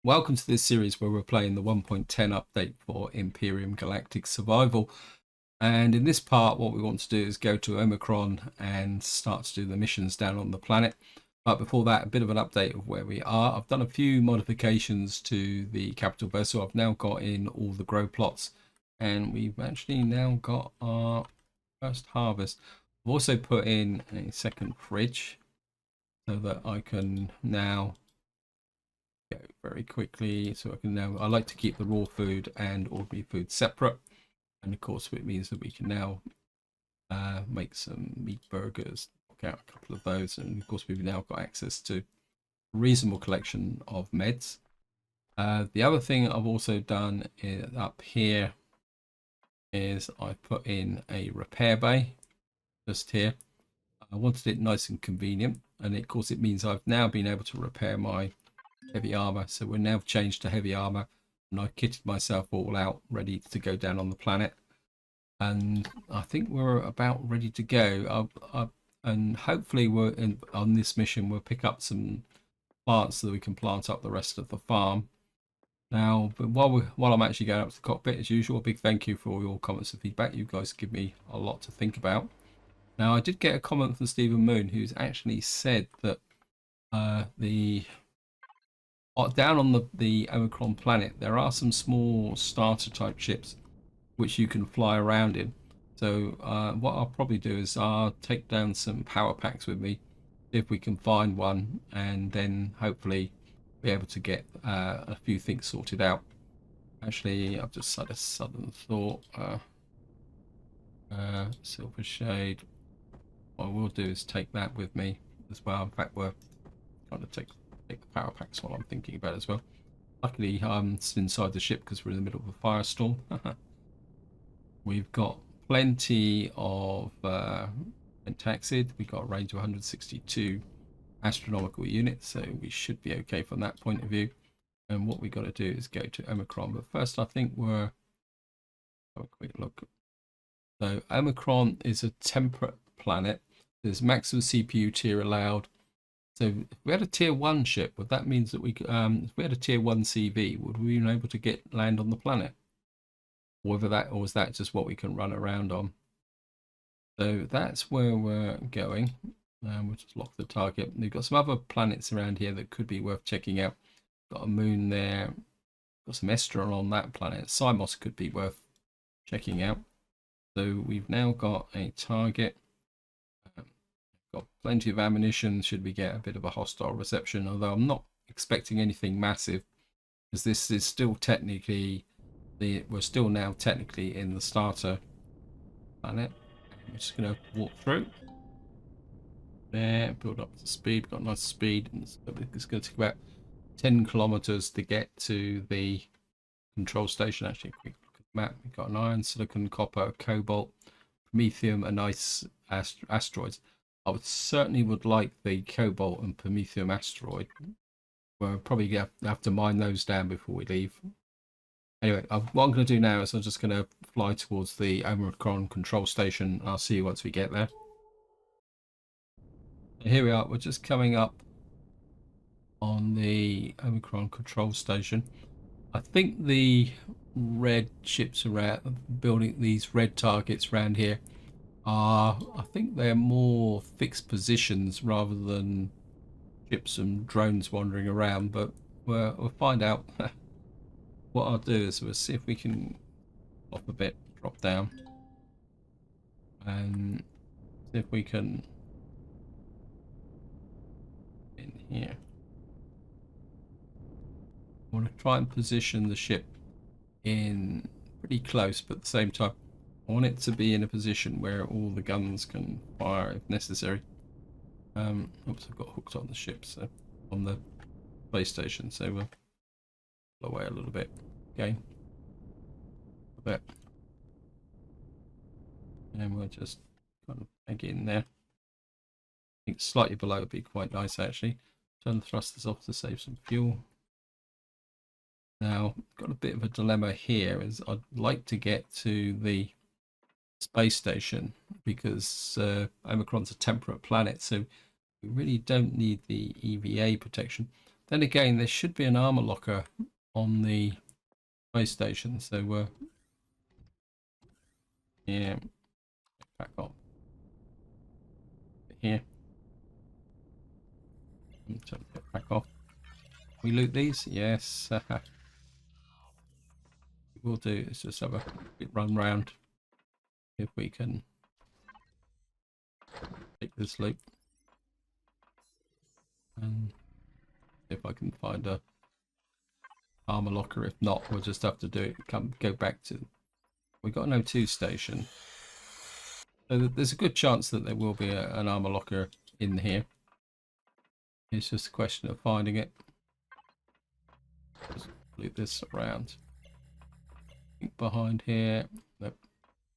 Welcome to this series where we're playing the 1.10 update for Empyrion Galactic Survival. And in this part, what we want to do is go to Omicron and start to do the missions down on the planet. But before that, a bit of an update of where we are. I've done a few modifications to the capital vessel. I've now got in all the grow plots, and we've actually now got our first harvest. I've also put in a second fridge so that I can now go very quickly. So I can now, I like to keep the raw food and ordinary food separate, and of course it means that we can now make some meat burgers, knock out a couple of those, and of course we've now got access to a reasonable collection of meds. The other thing I've also done up here is I've put in a repair bay just here. I wanted it nice and convenient, and of course it means I've now been able to repair my heavy armor. So we're now changed to heavy armor, and I kitted myself all out ready to go down on the planet, and I think we're about ready to go. And hopefully on this mission we'll pick up some plants so that we can plant up the rest of the farm. Now, but while I'm actually going up to the cockpit, as usual, a big thank you for all your comments and feedback. You guys give me a lot to think about. Now, I did get a comment from Stephen Moon, who's actually said that down on the Omicron planet, there are some small starter type ships which you can fly around in. So what I'll probably do is I'll take down some power packs with me, if we can find one, and then hopefully be able to get a few things sorted out. Actually, I've just had a sudden thought. Silver Shade. What I will do is take that with me as well. In fact, we're trying to take the power packs while I'm thinking about it as well. Luckily, I'm still inside the ship because we're in the middle of a firestorm. We've got plenty of pentaxid. We've got a range of 162 astronomical units, so we should be okay from that point of view. And what we got to do is go to Omicron. But first, I think we're have a quick look. So Omicron is a temperate planet. There's maximum CPU tier allowed. So if we had a tier 1 ship, would that mean that if we had a tier 1 CV, would we be able to get land on the planet? Or was that just what we can run around on? So that's where we're going. We'll just lock the target. We've got some other planets around here that could be worth checking out. Got a moon there. Got some Masperon on that planet. Simos could be worth checking out. So we've now got a target. Got plenty of ammunition should we get a bit of a hostile reception, although I'm not expecting anything massive, because this is still technically we're still now technically in the starter planet. I'm just going to walk through there, build up to speed. Got nice speed, and it's going to take about 10 kilometers to get to the control station. Actually, a quick look at the map. We've got an iron, silicon, copper, cobalt, promethium, and ice asteroids. I would like the cobalt and promethium asteroid. We'll probably have to mine those down before we leave. Anyway, what I'm going to do now is I'm just going to fly towards the Omicron control station. I'll see you once we get there. Here we are. We're just coming up on the Omicron control station. I think the red ships around building these red targets around here I think they're more fixed positions rather than ships and drones wandering around, but we'll find out. What I'll do is we'll see if we can off a bit, drop down, and see if we can in here. I want to try and position the ship in pretty close, but at the same time I want it to be in a position where all the guns can fire if necessary. Oops, I've got hooked on the ship, so on the base station, so we'll pull away a little bit. Okay, a bit, and we'll just kind of egg in there. I think slightly below would be quite nice actually. Turn the thrusters off to save some fuel. Now, got a bit of a dilemma here, as I'd like to get to the space station because Omicron's a temperate planet, so we really don't need the EVA protection. Then again, there should be an armor locker on the space station, so yeah, back up here. Get back off. We loot these? Yes. We'll do. Let's just have a quick run round if we can take this loot. And if I can find a armor locker. If not, we'll just have to do it. Go back to. We got an O2 station, so there's a good chance that there will be an armor locker in here. It's just a question of finding it. Just loot this around. Behind here. Nope.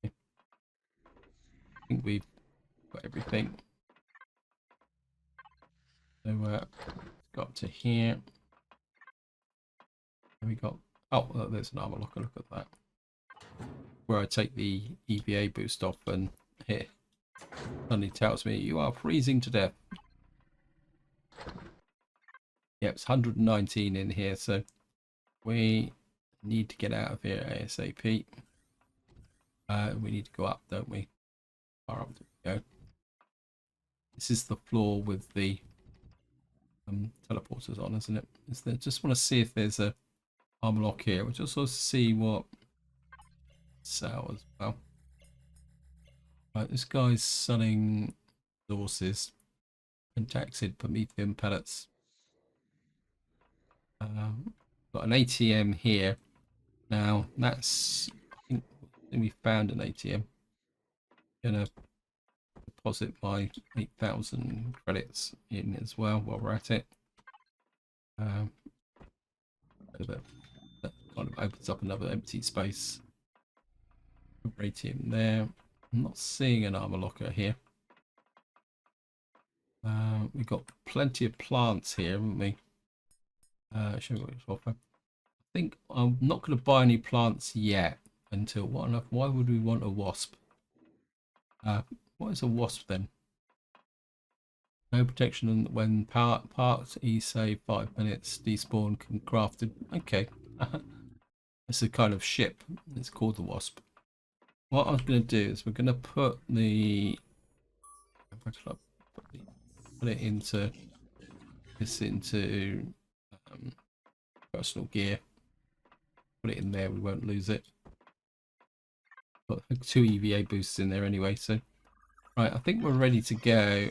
I think we've got everything. So got up to here. And we got. Oh, there's an armor locker. Look at that. Where I take the EVA boost off and here suddenly tells me you are freezing to death. Yeah, it's 119 in here, so we need to get out of here ASAP. We need to go up, don't we? Far up we go. This is the floor with the teleporters on, isn't it? Is there? Just want to see if there's a armor lock here. We'll just also see what sell as well. Right, this guy's selling resources, pentaxid, promethium pellets. Got an ATM here. Now that's, I think we found an ATM. Gonna deposit my 8,000 credits in as well while we're at it. That kind of opens up another empty space. ATM there. I'm not seeing an armor locker here. We've got plenty of plants here, haven't we? Show me what it's offer. I think I'm not going to buy any plants yet until why would we want a wasp? What is a wasp then? No protection when parked. E-save 5 minutes. Despawn can crafted. Okay. It's a kind of ship. It's called the wasp. What I'm going to do is we're going to put the put it into this into personal gear. Put it in there. We won't lose it. Got 2 EVA boosts in there anyway. So right, I think we're ready to go.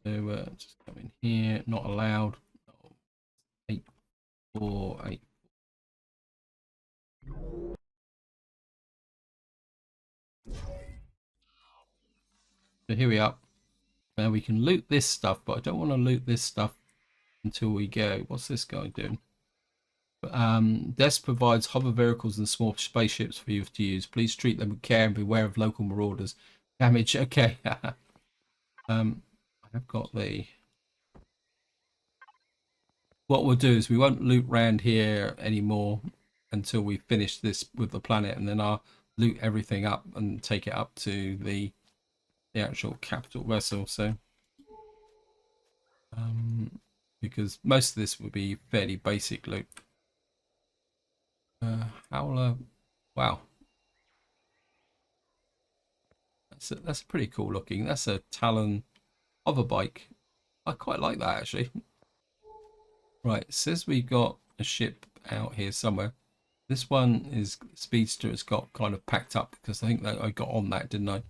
So just come in here. Not allowed. 8, 4, 8. So here we are. Now we can loot this stuff, but I don't want to loot this stuff until we go. What's this guy doing? Desk provides hover vehicles and small spaceships for you to use. Please treat them with care and beware of local marauders. Damage. Okay. I've got the. What we'll do is we won't loot round here anymore until we finish this with the planet, and then I'll loot everything up and take it up to the actual capital vessel. So because most of this will be fairly basic loot. Howler, wow, that's pretty cool looking. That's a Talon hover bike. I quite like that actually. Right, it says we got a ship out here somewhere. This one is Speedster. It's got kind of packed up because I think that I got on that, didn't I?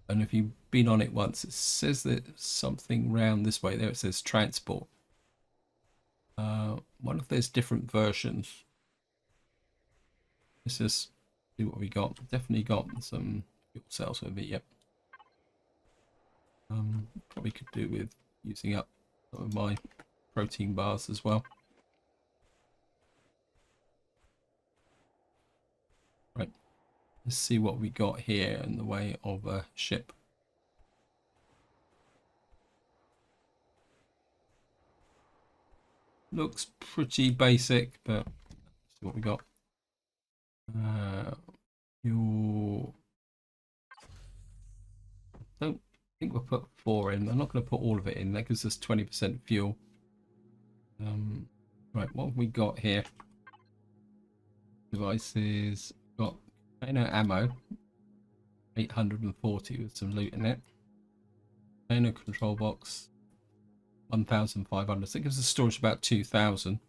And if you've been on it once, it says that something round this way. There it says transport. Wonder if there's different versions. Let's just see what we got. Definitely got some fuel cells with it. Yep. Probably could do with using up some of my protein bars as well. Right. Let's see what we got here in the way of a ship. Looks pretty basic, but let's see what we got. Your don't think we'll put 4 in. I'm not going to put all of it in. That gives us 20% fuel. Right, what have we got here? Devices. Got ammo. 840 with some loot in it. Control box. 1,500. So it gives us storage about 2,000.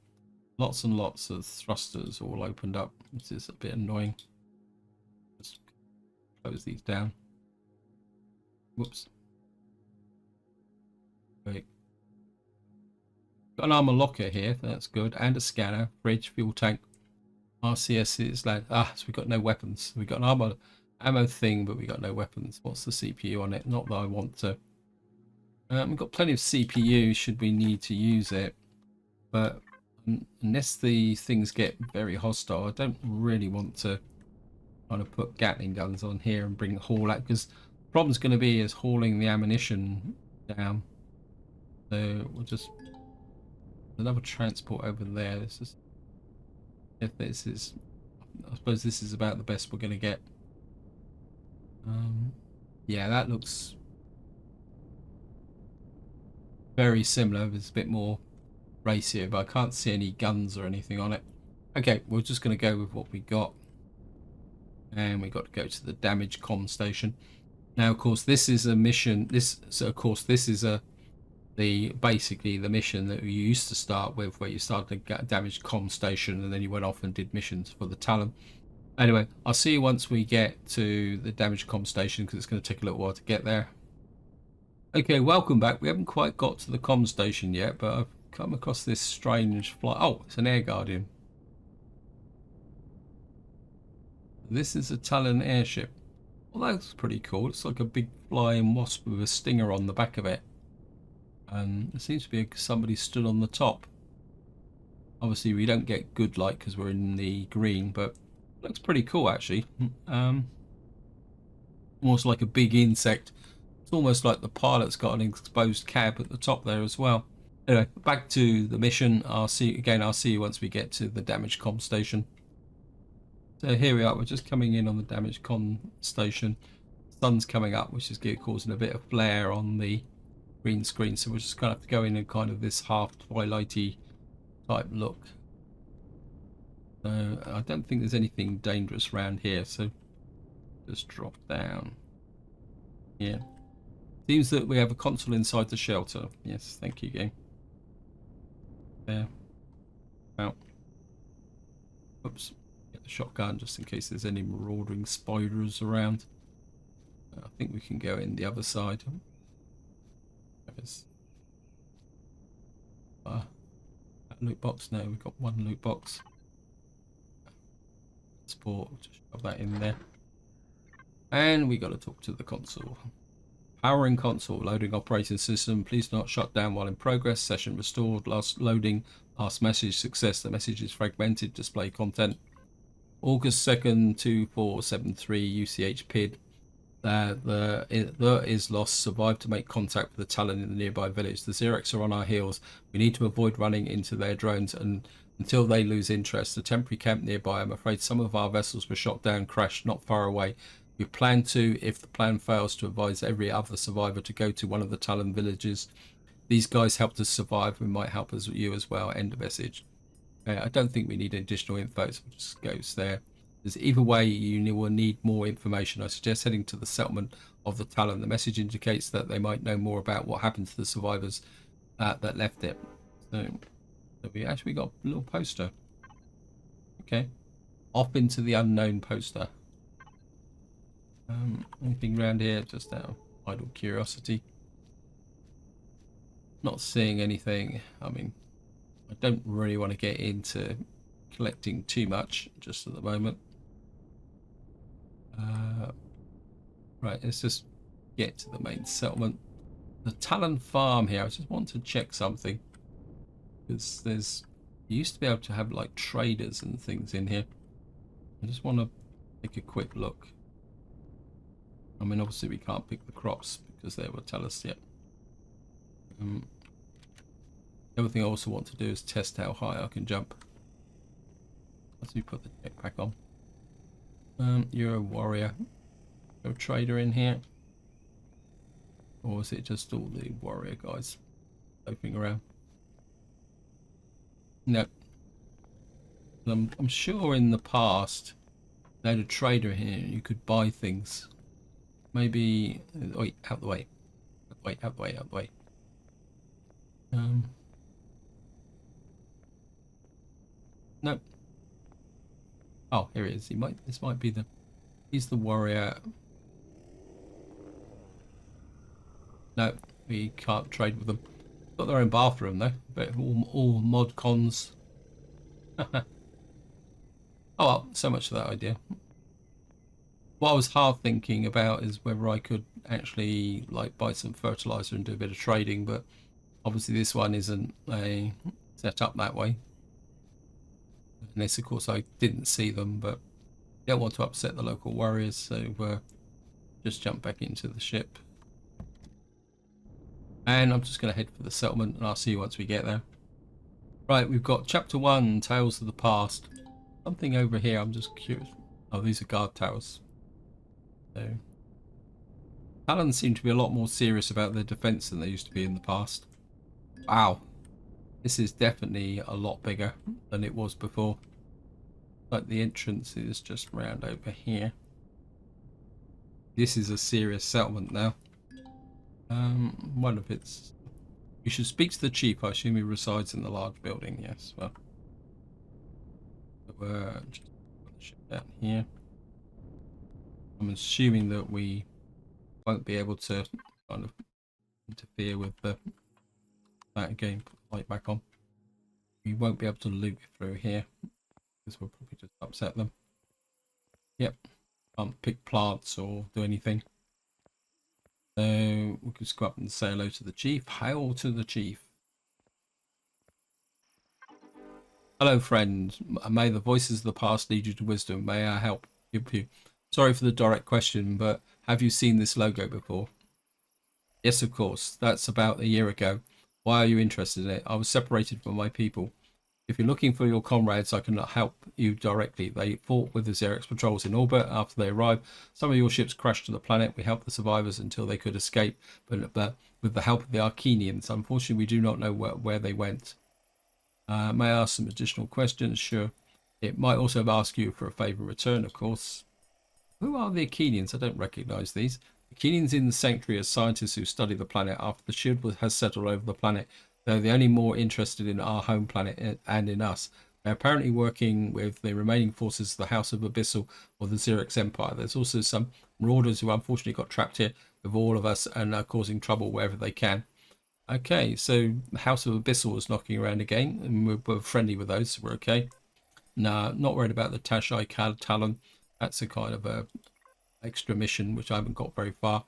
Lots and lots of thrusters all opened up. This is a bit annoying. Just close these down. Whoops. Wait. Got an armor locker here. That's good. And a scanner. Fridge. Fuel tank. RCSs. So we've got no weapons. We've got an ammo thing, but we got no weapons. What's the CPU on it? Not that I want to. We've got plenty of CPU should we need to use it. But unless the things get very hostile, I don't really want to kind of put Gatling guns on here and bring haul out, because the problem's going to be is hauling the ammunition down. So we'll just another transport over there. I suppose this is about the best we're going to get. Yeah, that looks very similar. It's a bit more racier, but I can't see any guns or anything on it. Okay, we're just going to go with what we got. And we got to go to the damage comm station. Now, of course, this is a mission. This is basically the mission that you used to start with, where you started to get a damaged comm station, and then you went off and did missions for the Talon. Anyway, I'll see you once we get to the damaged comm station, because it's going to take a little while to get there. Okay, welcome back. We haven't quite got to the comm station yet, but I've come across this strange flight. Oh, it's an Air Guardian. This is a Talon airship. Well, that's pretty cool. It's like a big flying wasp with a stinger on the back of it. And there seems to be somebody stood on the top. Obviously, we don't get good light because we're in the green, but it looks pretty cool, actually. Almost like a big insect. It's almost like the pilot's got an exposed cab at the top there as well. Anyway, back to the mission. I'll see you once we get to the damaged comm station. So here we are. We're just coming in on the damaged comm station. Sun's coming up, which is causing a bit of flare on the green screen. So we're just going to have to go in and kind of this half twilighty type look. So I don't think there's anything dangerous around here. So just drop down. Yeah. Seems that we have a console inside the shelter. Yes, thank you, game. There. Out. Oops. Get the shotgun just in case there's any marauding spiders around. I think we can go in the other side. There's a loot box. No, we've got one loot box. Sport. Just shove that in there. And we got to talk to the console. Powering console, loading operating system. Please not shut down while in progress. Session restored. Last loading. Last message. Success. The message is fragmented. Display content. August 2nd, 2473 UCH PID. The is lost. Survived to make contact with the Talon in the nearby village. The Xerex are on our heels. We need to avoid running into their drones and until they lose interest. The temporary camp nearby. I'm afraid some of our vessels were shot down, crashed not far away. We plan to, if the plan fails, to advise every other survivor to go to one of the Talon villages. These guys helped us survive. We might help us, you as well. End of message. I don't think we need additional info, so it just goes there. Because either way, you will need more information. I suggest heading to the settlement of the Talon. The message indicates that they might know more about what happened to the survivors that left it. So we actually got a little poster. Okay. Off into the unknown poster. Anything around here? Just out of idle curiosity. Not seeing anything. I mean, I don't really want to get into collecting too much just at the moment. Right, let's just get to the main settlement. The Talon farm here. I just want to check something. Because you used to be able to have like traders and things in here. I just want to take a quick look. I mean, obviously we can't pick the crops because they will tell us yet. The other thing I also want to do is test how high I can jump. Let's put the jetpack on. You're a warrior. You're a trader in here. Or is it just all the warrior guys loafing around? No. I'm sure in the past they had a trader here. You could buy things. Maybe. Wait, out the way. Wait, out the way, out the way. No. Oh, here he is. This might be the. He's the warrior. No, we can't trade with them. Got their own bathroom though. But all mod cons. Oh well, so much for that idea. What I was hard thinking about is whether I could actually like buy some fertilizer and do a bit of trading, but obviously this one isn't set up that way. Unless of course I didn't see them, but don't want to upset the local warriors, so just jump back into the ship. And I'm just going to head for the settlement, and I'll see you once we get there. Right, we've got Chapter 1, Tales of the Past. Something over here, I'm just curious. Oh, these are guard towers. So, Talon seem to be a lot more serious about their defense than they used to be in the past. Wow. This is definitely a lot bigger than it was before. Like the entrance is just round over here. This is a serious settlement now. One of its... You should speak to the chief. I assume he resides in the large building. Yes, well. Just put the ship down here. I'm assuming that we won't be able to kind of interfere with that again. Put the light back on. We won't be able to loot through here because we'll probably just upset them. Yep. Can't pick plants or do anything. So we can just go up and say hello to the chief. Hail to the chief. Hello, friend. May the voices of the past lead you to wisdom. May I help you? Sorry for the direct question, but have you seen this logo before? Yes, of course. That's about a year ago. Why are you interested in it? I was separated from my people. If you're looking for your comrades, I cannot help you directly. They fought with the Xerix patrols in orbit. After they arrived, some of your ships crashed to the planet. We helped the survivors until they could escape, but with the help of the Arcanians. Unfortunately, we do not know where they went. May I ask some additional questions? Sure. It might also ask you for a favour in return, of course. Who are the Arcanians? I don't recognise these. Arcanians in the Sanctuary are scientists who study the planet after the shield has settled over the planet. They're the only more interested in our home planet and in us. They're apparently working with the remaining forces of the House of Abyssal or the Xerix Empire. There's also some marauders who unfortunately got trapped here with all of us and are causing trouble wherever they can. Okay, so the House of Abyssal is knocking around again, and we're friendly with those, so we're okay. Nah, not worried about the Tashai Talon. That's a kind of a extra mission, which I haven't got very far.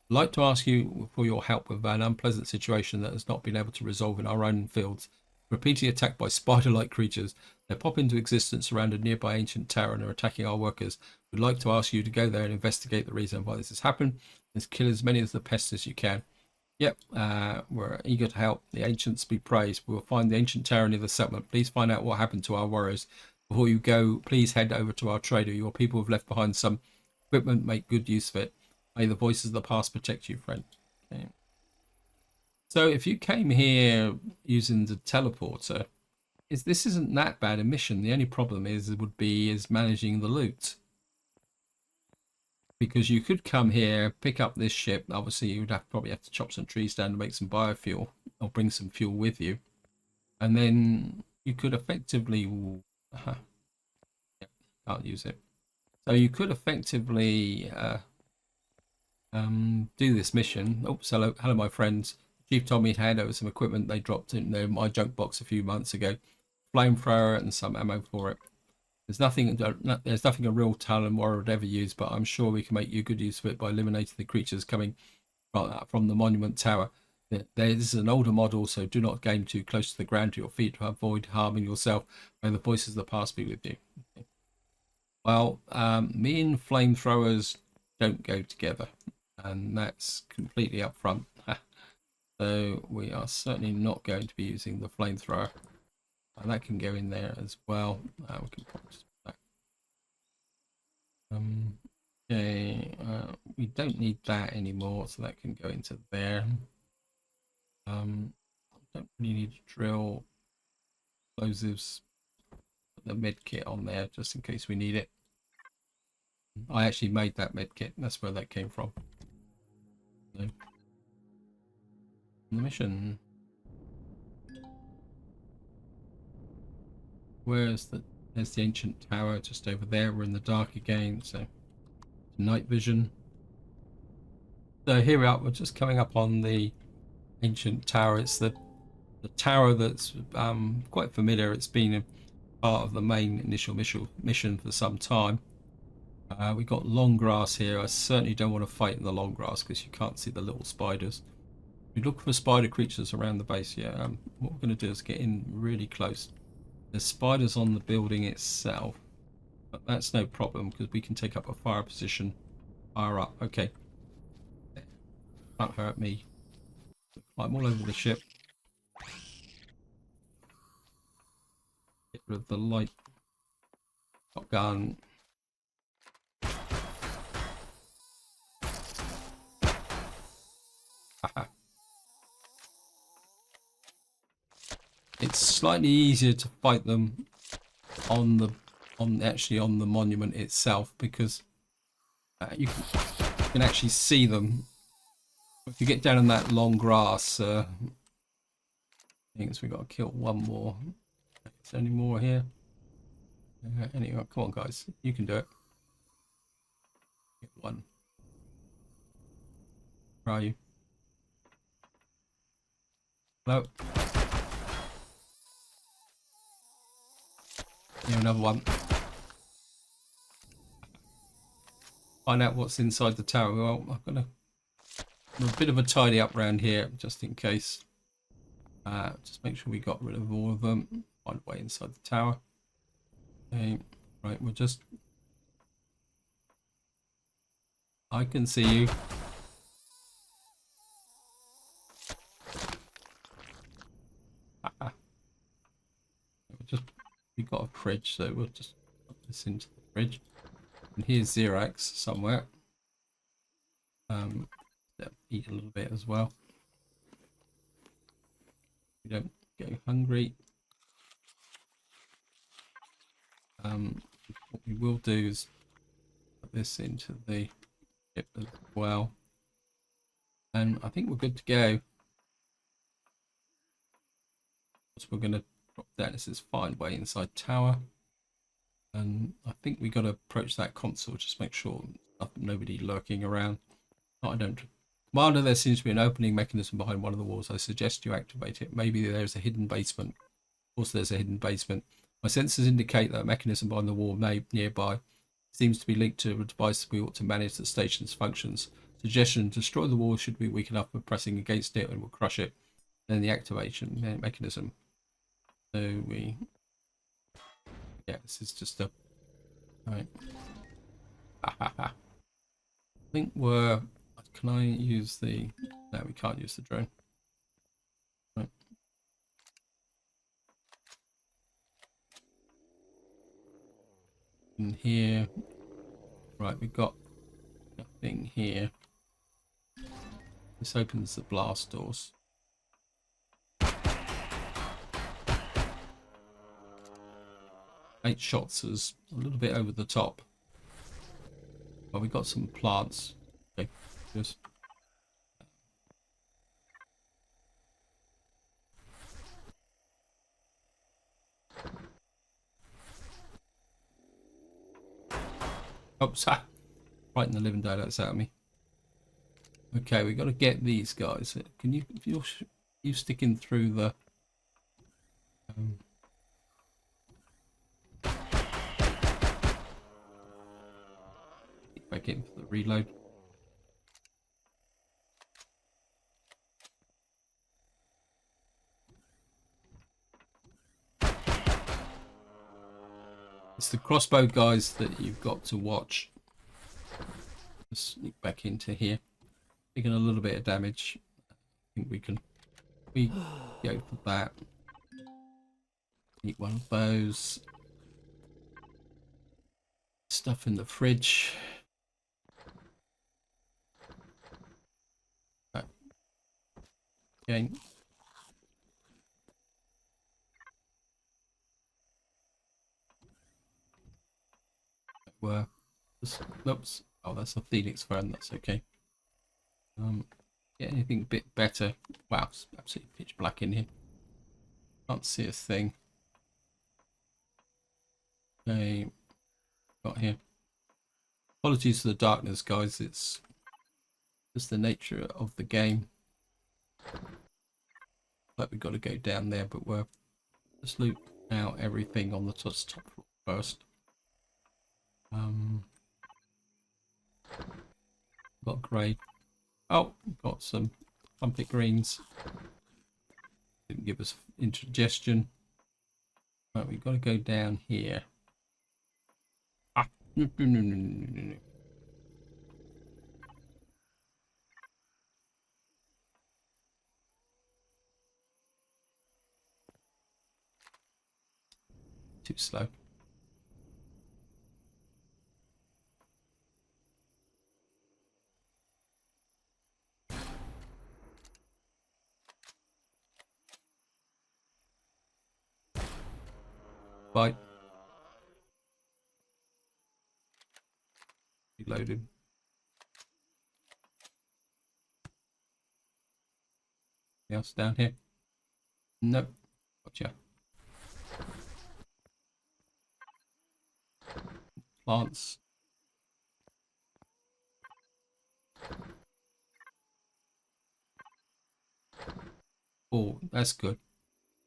I'd like to ask you for your help with an unpleasant situation that has not been able to resolve in our own fields. Repeatedly attacked by spider-like creatures, they pop into existence around a nearby ancient tower and are attacking our workers. We'd like to ask you to go there and investigate the reason why this has happened and kill as many of the pests as you can. Yep, we're eager to help. The ancients be praised. We will find the ancient tower near the settlement. Please find out what happened to our warriors. Before you go, please head over to our trader. Your people have left behind some equipment. Make good use of it. May the voices of the past protect you, friend. Okay. So if you came here using the teleporter, this isn't that bad a mission. The only problem is managing the loot. Because you could come here, pick up this ship. Obviously, you would probably have to chop some trees down to make some biofuel or bring some fuel with you. And then you could effectively... can't use it. So you could effectively do this mission. Oops, hello, my friends. The chief told me to hand over some equipment they dropped in my junk box a few months ago. Flamethrower and some ammo for it. There's nothing a real Talon warrior would ever use, but I'm sure we can make you good use of it by eliminating the creatures coming from the monument tower. This is an older model, so do not game too close to the ground to your feet to avoid harming yourself. May the voices of the past be with you. Okay. Well, me and flamethrowers don't go together, and that's completely up front. So we are certainly not going to be using the flamethrower. That can go in there as well. We can probably just put that. Okay, we don't need that anymore, so that can go into there. Don't really need to drill explosives. Put the med kit on there just in case we need it. I actually made that med kit. That's where that came from. So, on the mission. There's the ancient tower just over there. We're in the dark again, so night vision. So here we are. We're just coming up on the ancient tower. It's the tower that's quite familiar. It's been a part of the main initial mission for some time. We got long grass here. I certainly don't want to fight in the long grass because you can't see the little spiders. We look for spider creatures around the base. Yeah. What we're going to do is get in really close. There's spiders on the building itself, but that's no problem because we can take up a fire position higher up. Okay. Can't hurt me. Climb all over the ship. Get rid of the light shotgun. It's slightly easier to fight them on the monument itself because you can actually see them. If you get down in that long grass, I think we got to kill one more. Is there any more here? Anyway, come on, guys, you can do it. Get one. Where are you? Hello. Here, another one. Find out what's inside the tower. Well, I'm gonna do a bit of a tidy up around here just in case. Just make sure we got rid of all of them. Find a way inside the tower. Okay, right, we're just. I can see you. We got a fridge, so we'll just put this into the fridge. And here's Xerax somewhere. Eat a little bit as well. We don't go hungry. What we will do is put this into the ship as well. And I think we're good to go. So we're going to drop down. This is find way inside tower. And I think we got to approach that console, just make sure nobody lurking around. No, I don't. Commander, there seems to be an opening mechanism behind one of the walls. I suggest you activate it. Maybe there's a hidden basement. Of course, there's a hidden basement. My sensors indicate that a mechanism behind the wall nearby seems to be linked to a device we ought to manage the station's functions. Suggestion: destroy the wall should be weak enough for pressing against it and will crush it. Then the activation mechanism. So this is just a. Right. I think we're. Can I use the... No, we can't use the drone. Right. In here. Right, we've got nothing here. This opens the blast doors. 8 shots is a little bit over the top. But we got some plants. Okay, just oops, right in the living daylights out of me. Okay, we got to get these guys. Can you, if you sticking through the back in for the reload. It's the crossbow guys that you've got to watch. Just sneak back into here. Taking a little bit of damage. I think we go for that. Eat one of those. Stuff in the fridge. Okay. Were oops. Oh, that's a phoenix phone. That's okay. Get anything a bit better. Wow, it's absolutely pitch black in here. Can't see a thing. Okay, got here. Apologies for the darkness, guys. It's just the nature of the game. Like we've got to go down there, but we're just loot out everything on the top floor first. Got grey. Oh, got some pumpkin greens. Didn't give us indigestion. Right, we've got to go down here. Ah, no. Too slow. Bye. Reloaded. Anything else down here? Nope. Gotcha. Plants. Oh, that's good.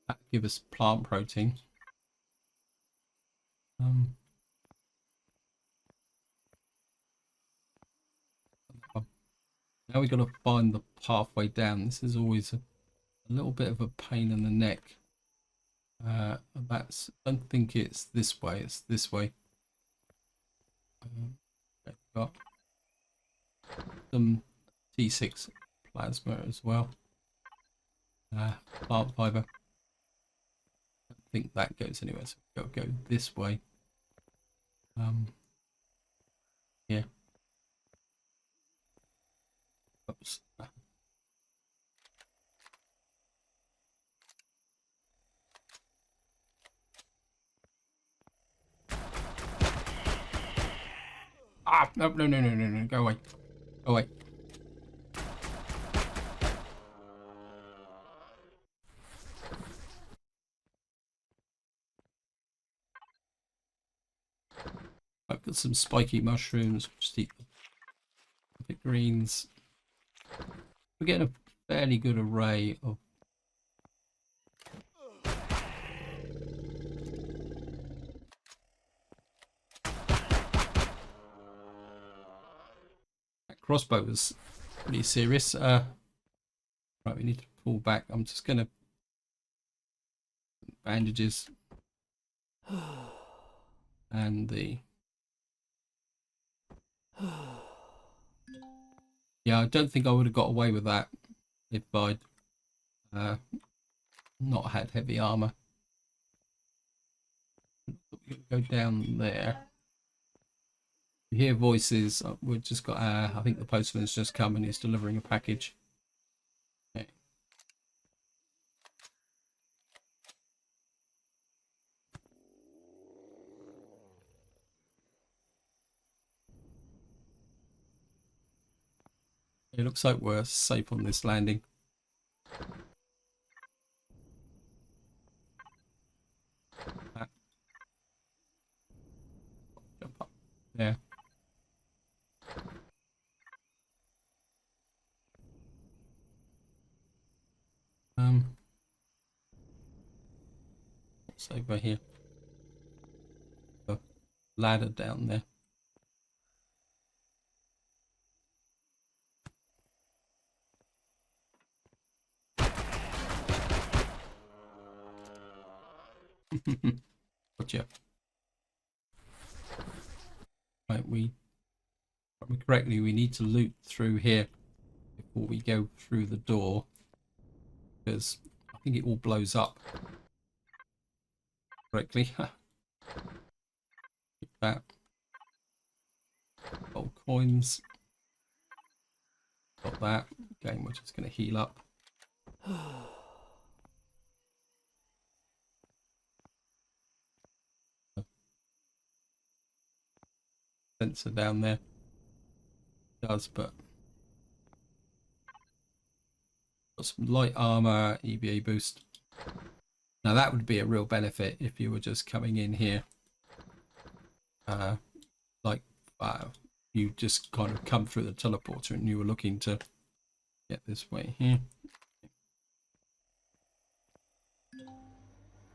That give us plant protein. Now we got to find the pathway down. This is always a little bit of a pain in the neck. That's. I don't think it's this way. It's this way. Okay, got some T6 plasma as well. Plant fiber. I don't think that goes anywhere. So we've got to go this way. Yeah. Oops. Ah, no, go away. Go away. I've got some spiky mushrooms. Just eat the greens. We're getting a fairly good array of that crossbow was pretty serious. Right, we need to pull back. I'm just gonna bandages and the yeah. I don't think I would have got away with that if I'd not had heavy armor. We go down there. You hear voices. We've just got. I think the postman's just come and he's delivering a package. Okay. It looks like we're safe on this landing. Jump up there. What's over here? A ladder down there. Gotcha. Right, we correctly, we need to loot through here before we go through the door, because I think it all blows up correctly. Keep that. Gold coins. Got that. Okay, we're just going to heal up. Sensor down there does, but got some light armor, EVA boost. Now that would be a real benefit if you were just coming in here, like you just kind of come through the teleporter and you were looking to get this way here.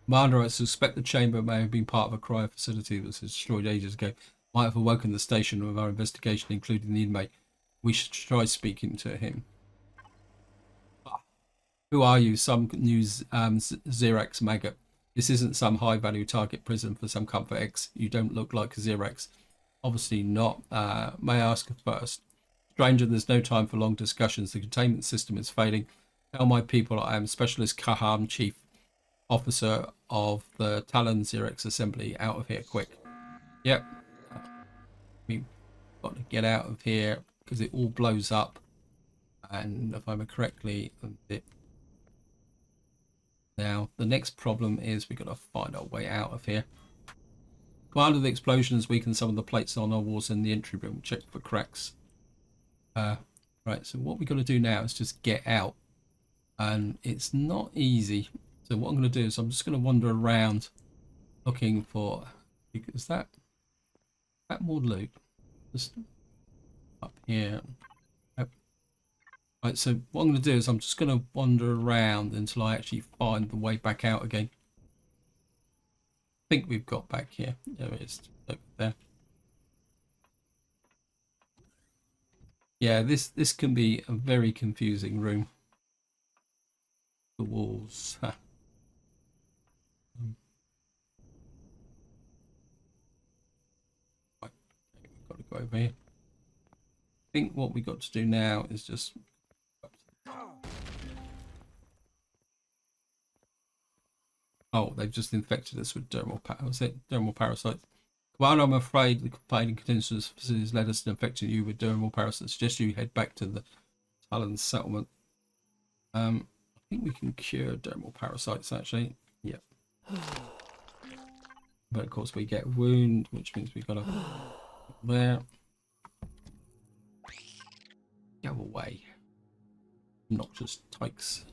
Commander, I suspect the chamber may have been part of a cryo facility that was destroyed ages ago. Might have awoken the station with our investigation, including the inmate. We should try speaking to him. Who are you? Some news Xerax maggot. This isn't some high-value target prison for some comfort X. You don't look like a Xerax. Obviously not. May I ask first? Stranger, there's no time for long discussions. The containment system is failing. Tell my people I am Specialist Kaham, Chief Officer of the Talon Xerax Assembly. Out of here, quick. Yep. We've got to get out of here because it all blows up. And if I remember correctly, now the next problem is we've got to find our way out of here. Commander, the explosion has weakened some of the plates on our walls in the entry room. Check for cracks. Right, so what we've got to do now is just get out. And it's not easy. So what I'm going to do is I'm just going to wander around looking for... Is that more loot? Just up here. Right, so what I'm going to do is I'm just going to wander around until I actually find the way back out again. I think we've got back here. There it is. Over there. Yeah, this can be a very confusing room. The walls. Right, we've got to go over here. I think what we got to do now is just... Oh, they've just infected us with dermal parasites. Well, I'm afraid the confining conditions facilities led us to infecting you with dermal parasites. Suggest you head back to the Talon settlement. I think we can cure dermal parasites actually. Yep. But of course we get a wound, which means we've got to there. Go away. Obnoxious tykes.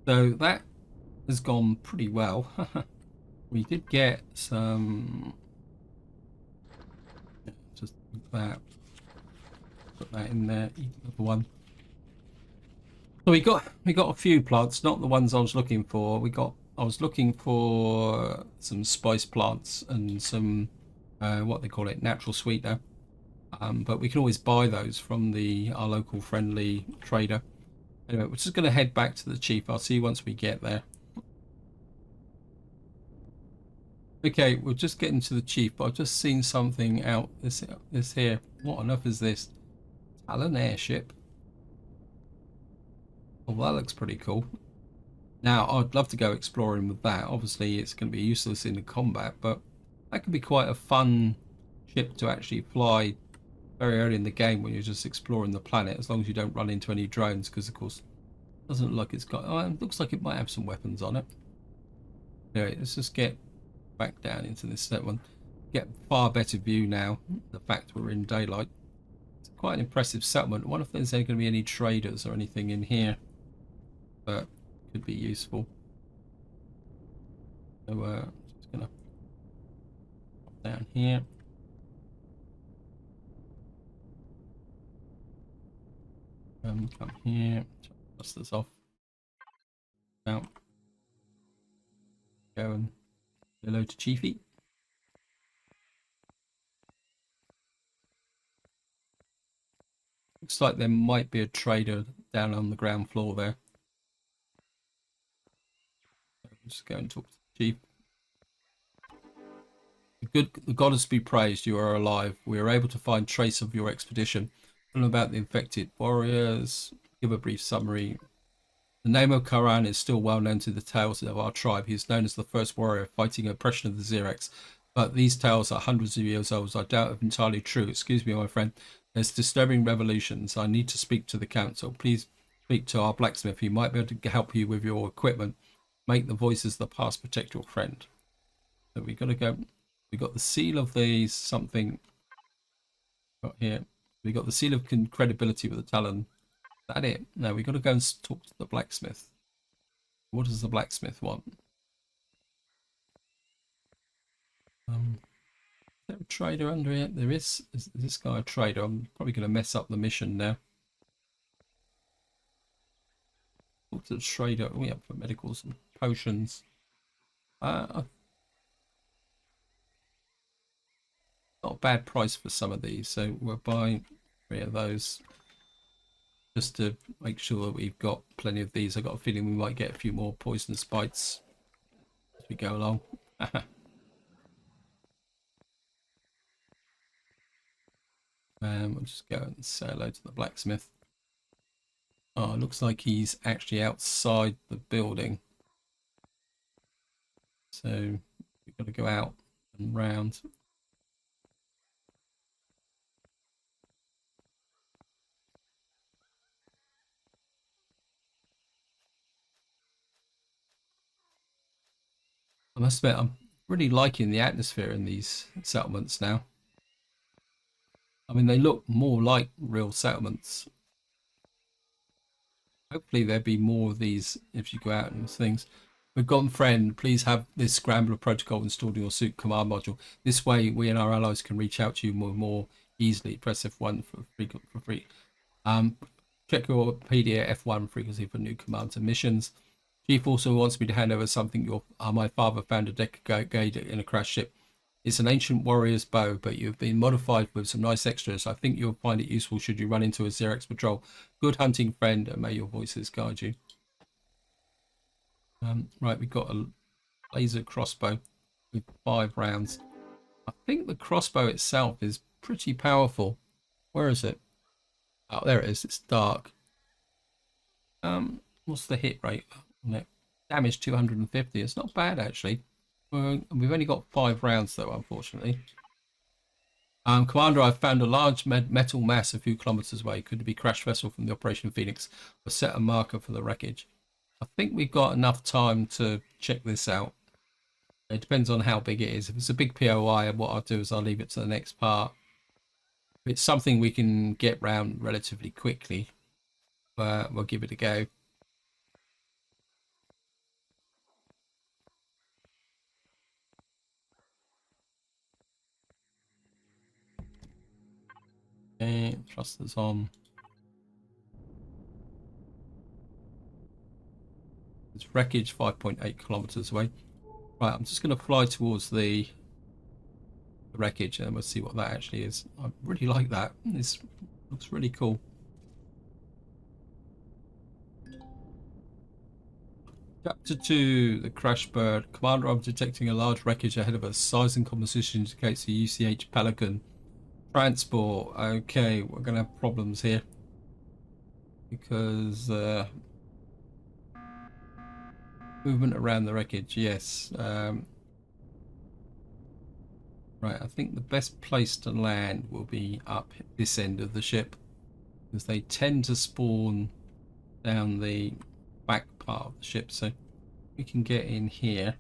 So that has gone pretty well. We did get some... Just that. Put that in there. Another one. So we got a few plants, not the ones I was looking for. I was looking for some spice plants and some what they call it, natural sweetener. But we can always buy those from our local friendly trader. Anyway, we're just going to head back to the chief. I'll see you once we get there. Okay, we're just getting to the chief, but I've just seen something out this here. What on earth is this? Talon airship. Oh, well, that looks pretty cool. Now, I'd love to go exploring with that. Obviously, it's going to be useless in the combat, but that could be quite a fun ship to actually fly very early in the game when you're just exploring the planet, as long as you don't run into any drones, because of course it doesn't look like it's got... Oh, it looks like it might have some weapons on it. Anyway, let's just get back down into this one. Get far better view now, the fact we're in daylight. It's quite an impressive settlement. I wonder if there's going to be any traders or anything in here, but could be useful. So just gonna pop down here. Come here, dust this off. Out. Go and say hello to Chiefy. Looks like there might be a trader down on the ground floor there. Just go and talk to the chief. The goddess be praised, you are alive. We are able to find trace of your expedition. Tell about the infected warriors. Give a brief summary. The name of Karan is still well known to the tales of our tribe. He is known as the first warrior fighting oppression of the Xerax. But these tales are hundreds of years old. I doubt if entirely true. Excuse me, my friend. There's disturbing revolutions. I need to speak to the council. Please speak to our blacksmith. He might be able to help you with your equipment. Make the voices of the past protect your friend. So we got to go. We got the seal of the something. Got here. We got the seal of credibility with the Talon. Is that it? No, we got to go and talk to the blacksmith. What does the blacksmith want? Is there a trader under here? There is. Is this guy a trader? I'm probably going to mess up the mission now. Talk to the trader. We have for medicals and potions. Not a bad price for some of these, so we'll buy 3 of those just to make sure that we've got plenty of these. I've got a feeling we might get a few more poisonous bites as we go along. We'll just go and say hello to the blacksmith. Oh, it looks like he's actually outside the building. So we've got to go out and round. I must admit, I'm really liking the atmosphere in these settlements now. I mean, they look more like real settlements. Hopefully there'll be more of these if you go out and things. Forgotten friend, please have this Scrambler protocol installed in your suit command module. This way we and our allies can reach out to you more easily. Press F1 for free. Check your PDA F1 frequency for new commands and missions. Chief also wants me to hand over something my father found a decade in a crash ship. It's an ancient warrior's bow, but you've been modified with some nice extras. I think you'll find it useful should you run into a Xerox patrol. Good hunting, friend, and may your voices guide you. Right, we've got a laser crossbow with 5 rounds. I think the crossbow itself is pretty powerful. Where is it? Oh, there it is. It's dark. What's the hit rate on it? Damage 250. It's not bad, actually. We've only got 5 rounds, though, unfortunately. Commander, I've found a large metal mass a few kilometers away. Could it be crash vessel from the Operation Phoenix? Or set a marker for the wreckage. I think we've got enough time to check this out. It depends on how big it is. If it's a big POI, what I'll do is I'll leave it to the next part. If it's something we can get round relatively quickly, we'll give it a go. Okay, thrusters on. It's wreckage 5.8 kilometers away. Right, I'm just going to fly towards the wreckage and we'll see what that actually is. I really like that. This looks really cool. Chapter 2, the crash bird. Commander, I'm detecting a large wreckage ahead of us. Size and composition indicates a UCH Pelican. Transport. Okay, we're going to have problems here. Because movement around the wreckage, yes. Right, I think the best place to land will be up this end of the ship. Because they tend to spawn down the back part of the ship. So we can get in here.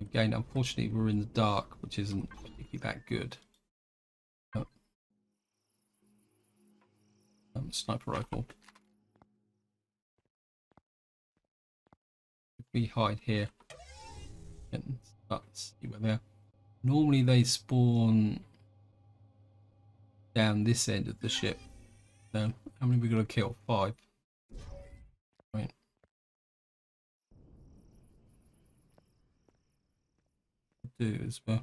Again, unfortunately, we're in the dark, which isn't particularly that good. Sniper rifle. If we hide here and start to see where they are. Normally they spawn down this end of the ship. So how many are we going to kill? 5. Right. Do as well.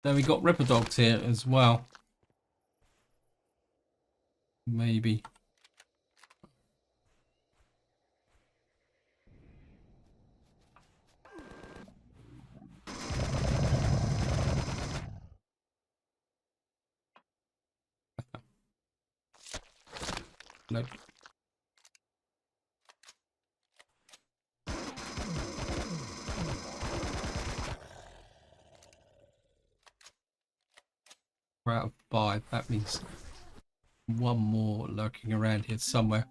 Then we got Ripper Dogs here as well. Maybe. Nope. We're out of 5. That means one more lurking around here somewhere.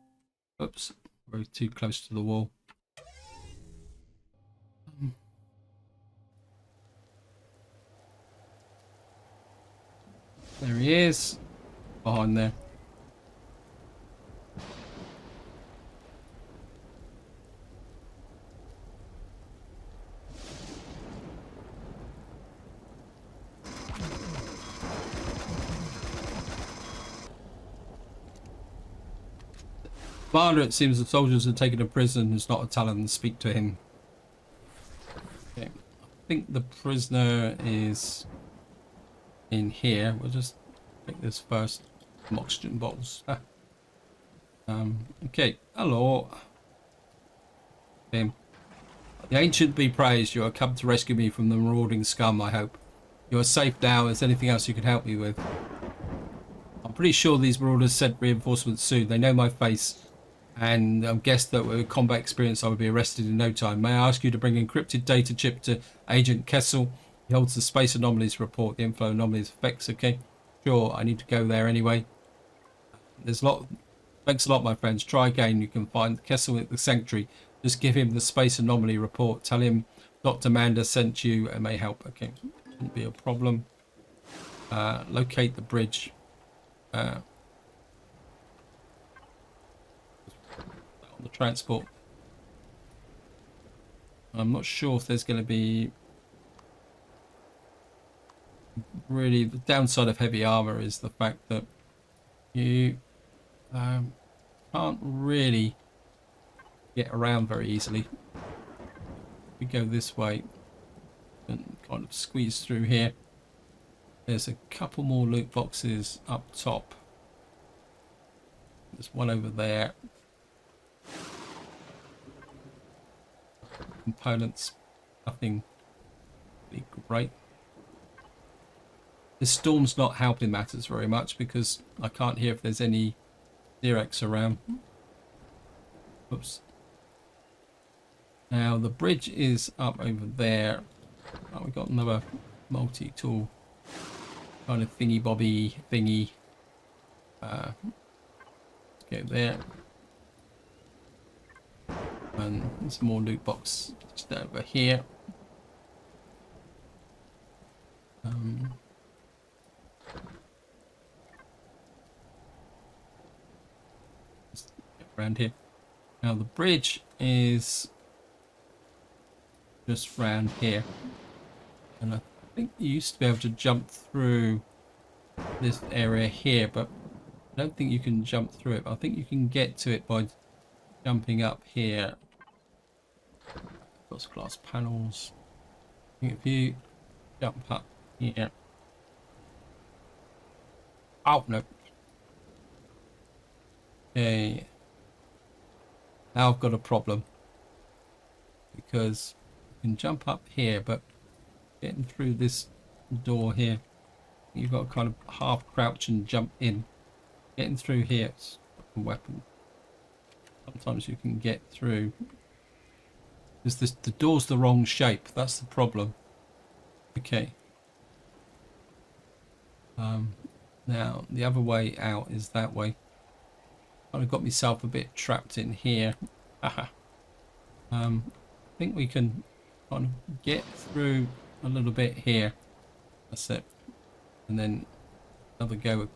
Oops, we're too close to the wall. There he is, behind there. Commander, it seems the soldiers are taken to prison. It's not a Talon. Speak to him. Okay. I think the prisoner is in here. We'll just take this first. Some oxygen bottles. Okay. Hello. Him. The ancient be praised. You are come to rescue me from the marauding scum, I hope. You are safe now. Is there anything else you can help me with? I'm pretty sure these marauders sent reinforcements soon. They know my face. And I guess that with combat experience I would be arrested in no time. May I ask you to bring encrypted data chip to Agent Kessel? He holds the space anomalies report, the inflow anomalies effects, okay? Sure, I need to go there anyway. There's a lot. Thanks a lot, my friends. Try again. You can find Kessel at the sanctuary. Just give him the space anomaly report. Tell him Dr. Manda sent you and may help. Okay, shouldn't be a problem. Locate the bridge. On the transport. I'm not sure if there's going to be really the downside of heavy armor is the fact that you can't really get around very easily. We go this way and kind of squeeze through here. There's a couple more loot boxes up top. There's one over there. Components, nothing really great. This storm's not helping matters very much because I can't hear if there's any Xerex around. Oops. Now the bridge is up over there. Oh, we've got another multi-tool kind of thingy bobby thingy. Let's go there. And there's more loot box just over here. Just get around here. Now the bridge is just round here, and I think you used to be able to jump through this area here, but I don't think you can jump through it. I think you can get to it by jumping up here. Got glass panels. I think if you jump up here. Oh no. Okay. Now I've got a problem because you can jump up here, but getting through this door here, you've got to kind of half crouch and jump in. Getting through here, it's a weapon. Sometimes you can get through. Because the door's the wrong shape. That's the problem. Okay. Now the other way out is that way. Kind of got myself a bit trapped in here. I think we can kind of get through a little bit here. That's it. And then another go of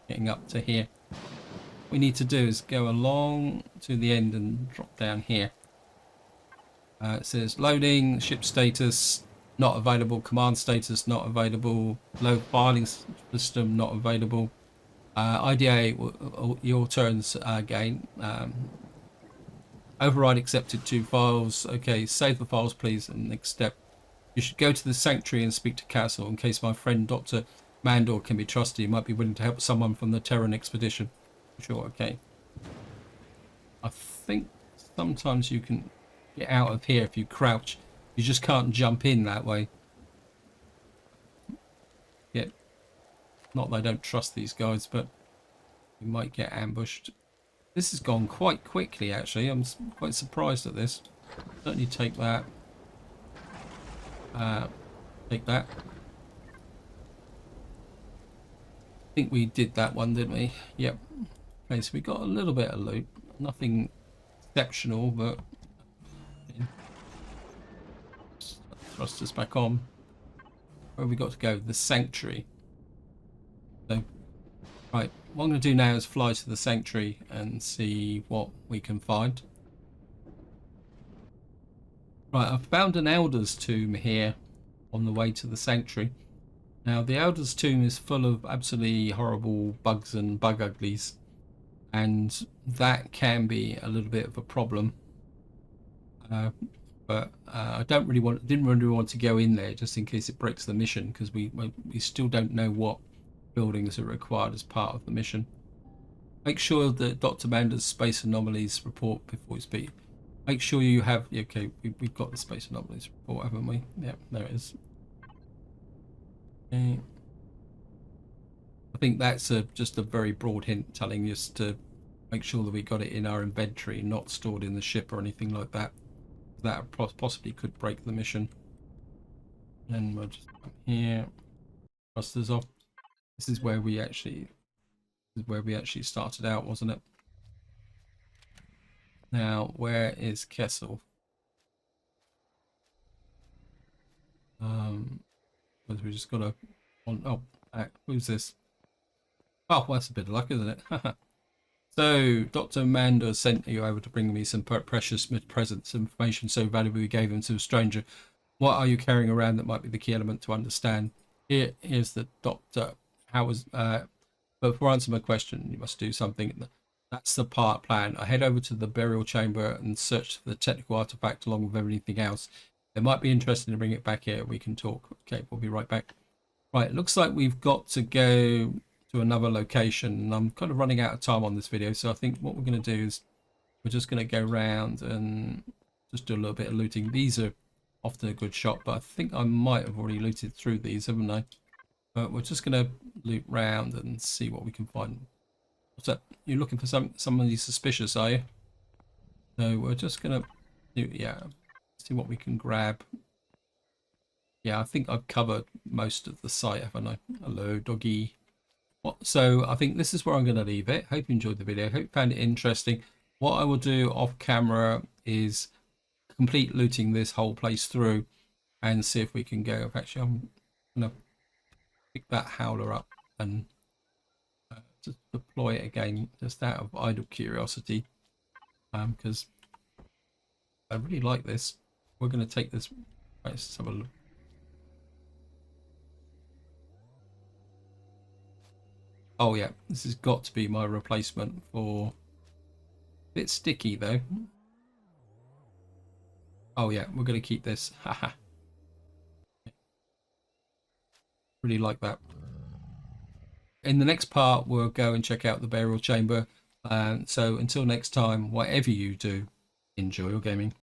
getting up to here. What we need to do is go along to the end and drop down here. It says loading, ship status not available, command status not available, load filing system not available. IDA, your turns again. Override accepted 2 files. Okay, save the files please, and next step. You should go to the sanctuary and speak to Castle in case my friend Dr. Mandor can be trusted. He might be willing to help someone from the Terran expedition. Sure, okay. I think sometimes you can get out of here if you crouch. You just can't jump in that way. Yeah. Not that I don't trust these guys, but you might get ambushed. This has gone quite quickly, actually. I'm quite surprised at this. Certainly take that. Take that. I think we did that one, didn't we? Yep. Okay, so we got a little bit of loot. Nothing exceptional, but thrust us back on. Where have we got to go? The sanctuary. So, right, what I'm going to do now is fly to the sanctuary and see what we can find. Right, I've found an Elder's tomb here on the way to the sanctuary. Now, the Elder's tomb is full of absolutely horrible bugs and bug uglies, and that can be a little bit of a problem. But I didn't really want to go in there just in case it breaks the mission, because we still don't know what buildings are required as part of the mission. Make sure that Dr. Mander's space anomalies report before we speak. Make sure you have. Okay, we've got the space anomalies report, haven't we? Yeah, there it is. Okay. I think that's just a very broad hint telling us to make sure that we got it in our inventory, not stored in the ship or anything like that. That possibly could break the mission. And we'll just come here. Thrusters off. This is where we actually started out, wasn't it? Now, where is Kessel? Because we just got to. Oh, who's this? Oh, well, that's a bit of luck, isn't it? So, Dr. Mander sent you over to bring me some precious presents, information so valuable we gave them to a stranger. What are you carrying around that might be the key element to understand? Here's the doctor. But before answering my question, you must do something. That's the plan. I head over to the burial chamber and search for the technical artifact along with everything else. It might be interesting to bring it back here. We can talk. Okay, we'll be right back. Right, it looks like we've got to go to another location, and I'm kind of running out of time on this video, so I think what we're going to do is we're just going to go around and just do a little bit of looting. These are often a good shot, but I think I might have already looted through these, haven't I? But we're just going to loot round and see what we can find. What's that? You're looking for somebody suspicious, are you? So we're just going to see what we can grab. Yeah, I think I've covered most of the site, haven't I? Hello, doggy. So I think this is where I'm going to leave it. Hope you enjoyed the video. Hope you found it interesting. What I will do off camera is complete looting this whole place through and see if we can go. Actually, I'm going to pick that howler up and just deploy it again, just out of idle curiosity, because I really like this. We're going to take this. Right, let's have a look. Oh yeah, this has got to be my replacement for. A bit sticky though. Oh yeah, we're going to keep this. Haha. Really like that. In the next part, we'll go and check out the burial chamber. So until next time, whatever you do, enjoy your gaming.